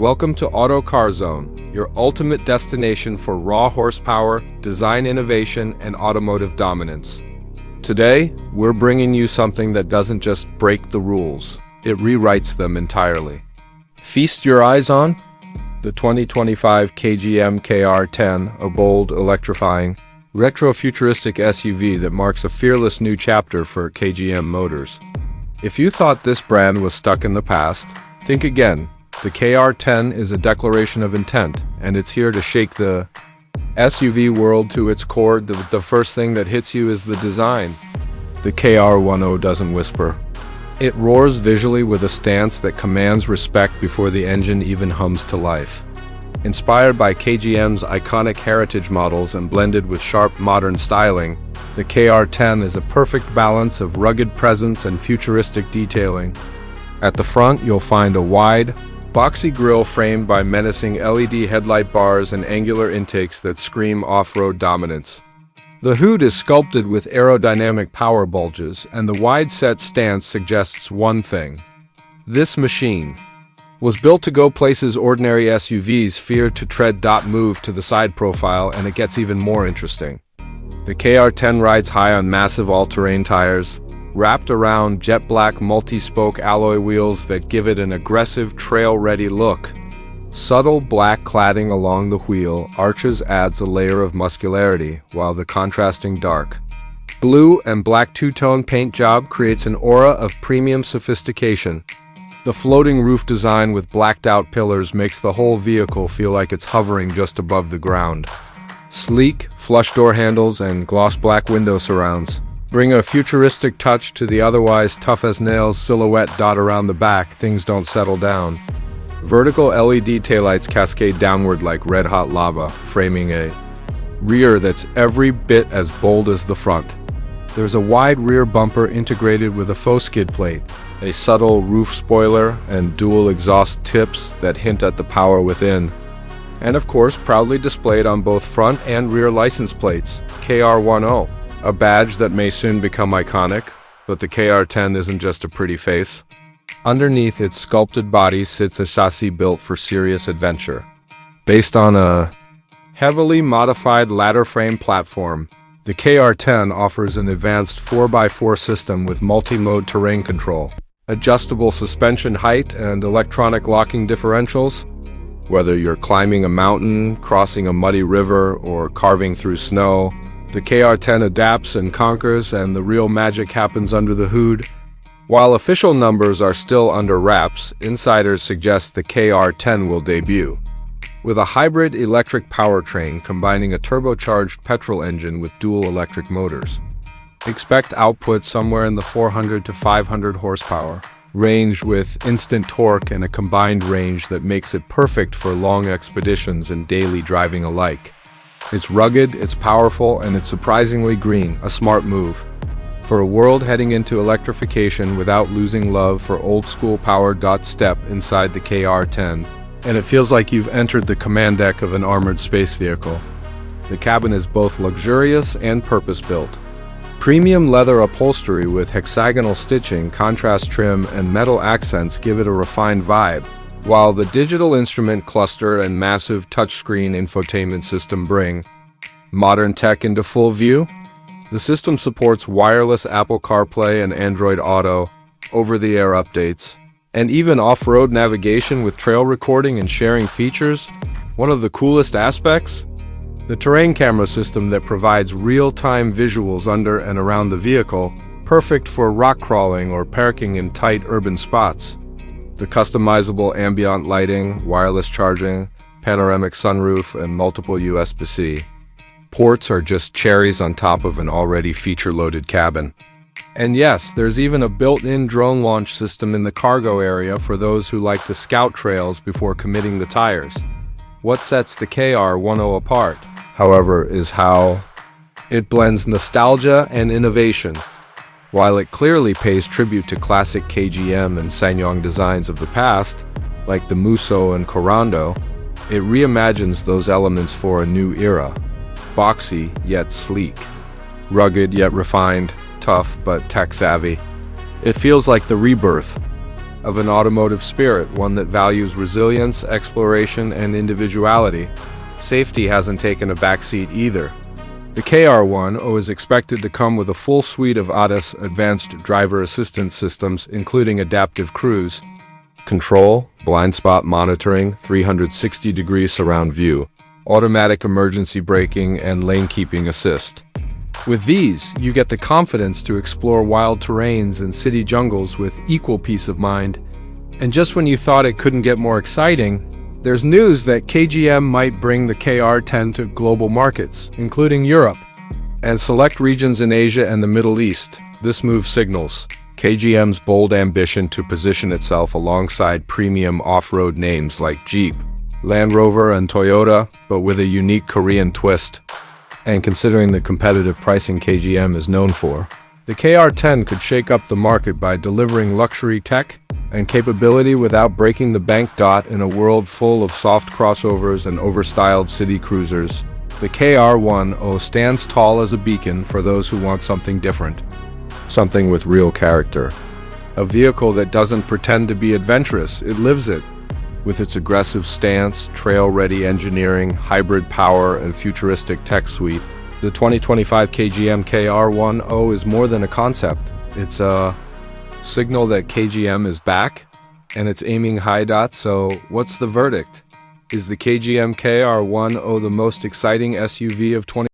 Welcome to Auto Car Zone, your ultimate destination for raw horsepower, design innovation, and automotive dominance. Today, we're bringing you something that doesn't just break the rules, it rewrites them entirely. Feast your eyes on the 2025 KGM KR10, a bold, electrifying, retro-futuristic SUV that marks a fearless new chapter for KGM Motors. If you thought this brand was stuck in the past, think again. The KR10 is a declaration of intent, and it's here to shake the SUV world to its core. The first thing that hits you is the design. The KR10 doesn't whisper. It roars visually with a stance that commands respect before the engine even hums to life. Inspired by KGM's iconic heritage models and blended with sharp modern styling, the KR10 is a perfect balance of rugged presence and futuristic detailing. At the front, you'll find a wide, boxy grille framed by menacing LED headlight bars and angular intakes that scream off-road dominance. The hood is sculpted with aerodynamic power bulges, and the wide-set stance suggests one thing. This machine was built to go places ordinary SUVs fear to tread. Move to the side profile, and it gets even more interesting. The KR10 rides high on massive all-terrain tires, wrapped around jet black multi-spoke alloy wheels that give it an aggressive, trail-ready look. Subtle black cladding along the wheel arches adds a layer of muscularity, while the contrasting dark blue and black two-tone paint job creates an aura of premium sophistication. The floating roof design with blacked-out pillars makes the whole vehicle feel like it's hovering just above the ground. Sleek, flush door handles and gloss black window surrounds bring a futuristic touch to the otherwise tough-as-nails silhouette. Around the back, things don't settle down. Vertical LED taillights cascade downward like red-hot lava, framing a rear that's every bit as bold as the front. There's a wide rear bumper integrated with a faux skid plate, a subtle roof spoiler, and dual exhaust tips that hint at the power within. And of course, proudly displayed on both front and rear license plates, KR10, a badge that may soon become iconic, but the KR10 isn't just a pretty face. Underneath its sculpted body sits a chassis built for serious adventure. Based on a heavily modified ladder frame platform, the KR10 offers an advanced 4x4 system with multi-mode terrain control, adjustable suspension height, and electronic locking differentials. Whether you're climbing a mountain, crossing a muddy river, or carving through snow, the KR10 adapts and conquers, and the real magic happens under the hood. While official numbers are still under wraps, insiders suggest the KR10 will debut with a hybrid electric powertrain combining a turbocharged petrol engine with dual electric motors. Expect output somewhere in the 400 to 500 horsepower range with instant torque and a combined range that makes it perfect for long expeditions and daily driving alike. It's rugged, it's powerful, and it's surprisingly green, a smart move for a world heading into electrification without losing love for old-school power. Step inside the KR10, and it feels like you've entered the command deck of an armored space vehicle. The cabin is both luxurious and purpose-built. Premium leather upholstery with hexagonal stitching, contrast trim, and metal accents give it a refined vibe, while the digital instrument cluster and massive touchscreen infotainment system bring modern tech into full view. The system supports wireless Apple CarPlay and Android Auto, over-the-air updates, and even off-road navigation with trail recording and sharing features. One of the coolest aspects? The terrain camera system that provides real-time visuals under and around the vehicle, perfect for rock crawling or parking in tight urban spots. The customizable ambient lighting, wireless charging, panoramic sunroof, and multiple USB-C ports are just cherries on top of an already feature-loaded cabin. And yes, there's even a built-in drone launch system in the cargo area for those who like to scout trails before committing the tires. What sets the KR10 apart, however, is how it blends nostalgia and innovation. While it clearly pays tribute to classic KGM and SsangYong designs of the past, like the Musso and Corando, it reimagines those elements for a new era. Boxy yet sleek, rugged yet refined, tough but tech-savvy. It feels like the rebirth of an automotive spirit, one that values resilience, exploration, and individuality. Safety hasn't taken a backseat either. The KR10 is expected to come with a full suite of ADAS advanced driver assistance systems, including adaptive cruise control, blind spot monitoring, 360-degree surround view, automatic emergency braking, and lane keeping assist. With these, you get the confidence to explore wild terrains and city jungles with equal peace of mind. And just when you thought it couldn't get more exciting, there's news that KGM might bring the KR10 to global markets, including Europe, and select regions in Asia and the Middle East. This move signals KGM's bold ambition to position itself alongside premium off-road names like Jeep, Land Rover, and Toyota, but with a unique Korean twist. And considering the competitive pricing KGM is known for, the KR10 could shake up the market by delivering luxury tech and capability without breaking the bank. In a world full of soft crossovers and overstyled city cruisers, the KR10 stands tall as a beacon for those who want something different, something with real character. A vehicle that doesn't pretend to be adventurous, it lives it. With its aggressive stance, trail-ready engineering, hybrid power, and futuristic tech suite, the 2025 KGM KR10 is more than a concept. It's a signal that KGM is back, and it's aiming high. So what's the verdict? Is the KGM KR10 the most exciting SUV of 2025?